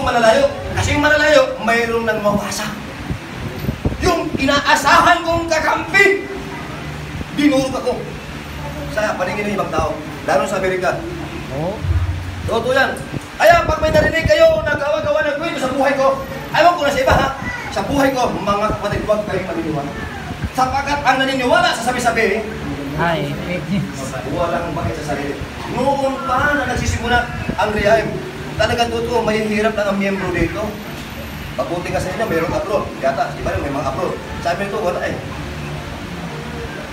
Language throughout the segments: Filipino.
malalayo. Kasi yung malalayo, mayroong nang mawasa. Yung inaasahan kong kakampi, dinurog ako. Sa paningin ng ibang tao, lalo sa Amerika. Totoo yan. Kaya pag may narinig kayo, nagawa-gawa ng kwento sa buhay ko, ayaw ko na sa iba ha, sa buhay ko, mga kapatid, huwag kayong maniniwala. Sapagkat ang naniniwala sa sabi-sabi, ay, fake news. walang bakit sa sarili. Noon pa na nagsisimula ang Rehaim, talagang totoo, may hirap lang ang miyembro dito. Pagbuti kasi nila, mayroong abroad. Yata, di ba may mga abroad. Sabi nito, wala eh.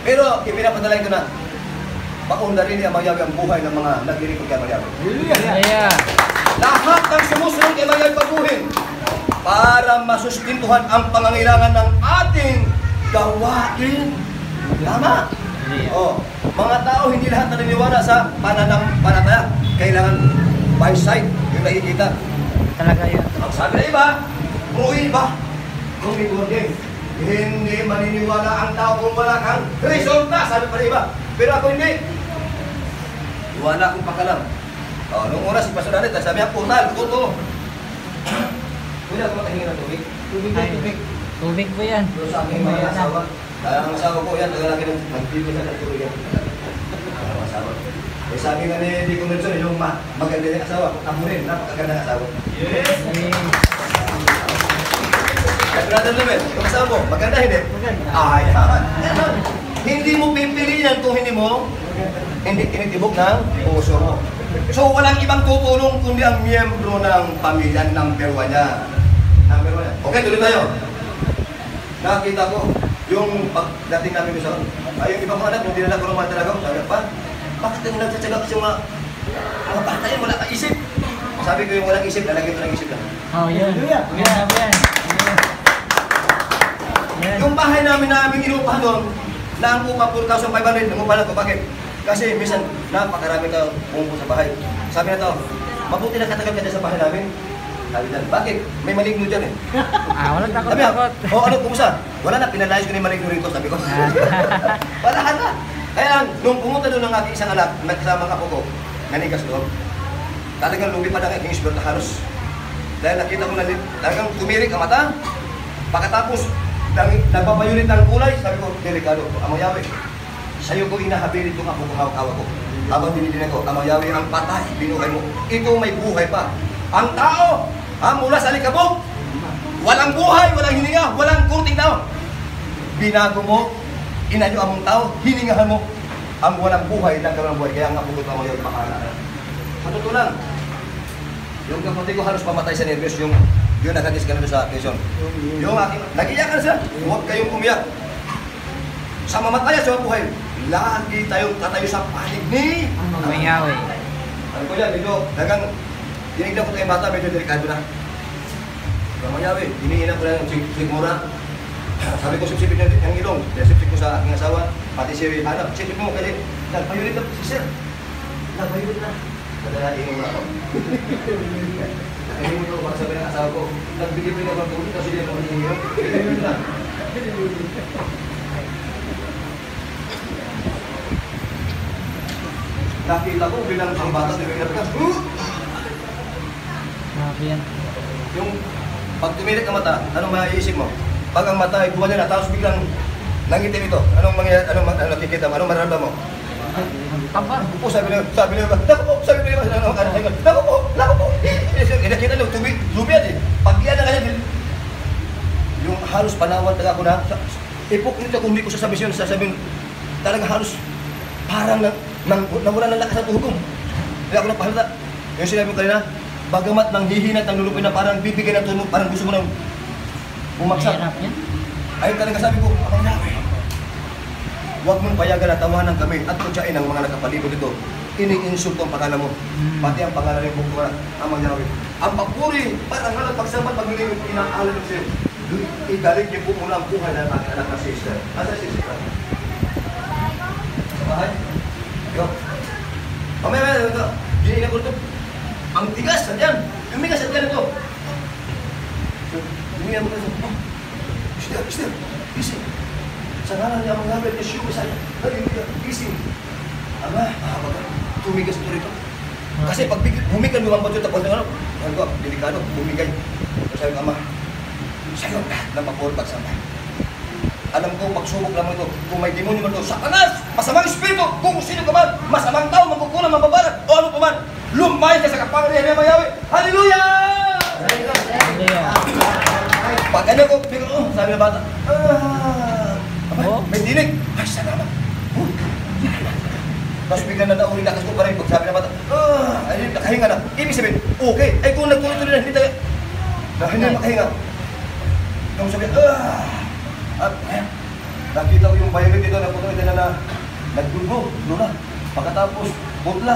Pero ipinapadala ko na, paundarin niya Mayawi ang buhay ng mga naglilingkod kay Mayawi. Yeah. Lahat ng sumusunod kay Mayawi paguhin para masustintuhan ang pangangailangan ng ating gawain. Tama? Oh, mga tao hindi lahat naniniwala sa pananampalataya. Kailangan by sight yung nakikita. Talaga yun. Ang sabi na iba, iba, kumigordin. Hindi maniniwala ang tao kung wala kang resulta, sabi pa na iba. Pero ako hindi. Wala akong pakalam. Oh, nung oras si Pastor Anet, sabi niya, putal, kuto. Pwede ako makahingi ng tubig. Tubig po yan. Pero sa aking mga asawa, ang asawa ko yan, tagalaki ng magbibig na ng tubig yan. Ang asawa. Eh sabi nga ni Deacon Nelson, yung maganda ng asawa, ako rin, napakaganda ng asawa. Yes! Kaya Brother Lemel, yung asawa mo, maganda hindi? Ayan. Hindi mo pipilian kung hindi mo tinitibok ng puso mo. So walang ibang tutulong kundi ang miyembro ng pamilya, number 1 niya. Number 1 niya. Okay, tuloy tayo. Nakita ko yung pagdating namin sa ay yung ibang mga anak, hindi na nakulungan talaga. Sabi pa, bakit yung nagsatsaga kasi mga bata yun, wala kang isip. Sabi ko yung walang isip, lalagyan ko ng isip na. Oh, yun. Yan. Yung bahay namin inupahan doon, na ang upa 4,500, nangupahan ako. Bakit? Kasi minsan, napakarami ka pumupo sa bahay. Sabi na tao, mabuti na katagal ka dyan sa bahay namin. Sabi dyan, bakit? May maligno dyan eh. Walang takot. Sabi ako, ano, kumusta? Wala na, pinalayas ko na yung maligno rito, sabi ko. Wala na. Kaya lang, nung pumunta doon ng aking isang anak, nagkasamang ako ko, nanigas doon, talagang lumipad ang aking isbert na halos. Dahil nakita ko na talagang tumirik ang mata. Pagkatapos, nagpapayunit ng kulay, sabi ko, delikado, Amang Yawe. Sa'yo ko inahabilit yung ako hawak-hawak ko. Habang dinidinig ko, Amang Yawe, ang patay, binuhay mo. Ito may buhay pa. Ang tao, mula sa likabok, walang buhay, walang hininga, walang kurting tao. Binago mo, inanyo among tao, hiningahan mo ang walang buhay ng walang buhay. Kaya nga pugot mo yung pakala. Sa totoo lang, yung kapatid ko halos pamatay sa nervyos, yung nakagis ka na doon sa Quezon. Yung aking, nag-iyakan sila, huwag kayong umiyak. Sa mamatayan sa buhay, lagi tayong tatayo sa panig ni Mayawi. Ano ko yan, medyo, dagang, dinignan ko tayong bata, medyo delikado na. Mayawi, hinihinan ko na yung sigmura. Sabi ko, sipsipin niya yung ilong. Kaya sipsip ko sa aking asawa, pati si Rihanna. Sipsip mo kasi, nagpayunit na si Sir. Nagpayunit na. Nadalain mo na ako. Nakainin mo ito, baka sabi ng asawa ko, nagbigay mo yung tubig kasi hindi mo hinihingan. Pinipin na. Nakita ko, bilang ang bata, dinignan ka. Yan. Yung pag tumirik ang mata, anong maiisip mo? Pag ang mata ay buwan na, tapos biglang nangitim ito. Anong mangyayari, anong nakikita mo? Anong mararamdaman mo? Tampar. Upo, sabi niya, naku po, naku po. Nakita niyo, lubiad eh. Pag yan na kanya, yung halos panawan talaga ako na, ipok nito kung hindi ko sasabihin, talaga halos parang nawala ng lakas ng tuhog ko. Hindi ako napahalata. Yung sinabi mo kanina, bagamat nang hihinat ng lulupin na parang bibigyan ng tunog, parang gusto mo nang bumaksak. Ayun talaga sabi ko, Amang Yawe, huwag mong payagan na tawanan kami at kutsain ang mga nakapalibot dito. Ini-insulto ang pangalan mo. Pati ang pangalan ng Bukura, Amang Yawe. Ang papuri, parang halang pagsamat, pag-iling inaalan ng siya. Igaling niyo po muna ang buhay ng aking anak na sister. Asa si sister? Sa bahay? Yo. Mamaya, ito. Dinihin ko ito. Ang tigas, sadyan. Yung tigas, sadyan ito. Dinihin ko ito. Sister, gising. Sa ngalan niya, Amang Yawe, Yeshua, Messiah. Hallelujah, gising. Ama, mahabaga. Tumigas ito rito. Kasi pag humikay lumambot yung tapos ng ano, ano ko, delikado, humikay. So sabi ko, Ama, sa'yo lahat ng mapulpag sa bahay. Alam ko, pagsubok lamang ito, kung may demonyo man ito, Satanas, masamang espiritu, kung sino ka man, masamang tao, magkukulang, mababarat, o ano pa man, lumayan ka sa kapangyarihan ng Yahweh. Hallelujah! Pag ano ko, bigla, sabi ng bata, may dinig. Ay, salamat. Tapos bigla na daw, lakas ko pa rin. Pag sabi ng bata, ay, nakahinga na. Ibig sabihin, okay. Ay, kung nagtuloy-tuloy na, hindi tayo, hindi makahinga. Nung sabi, nakita ko yung violet dito, naputuloy na nagdulgo, lula. Pagkatapos, butla.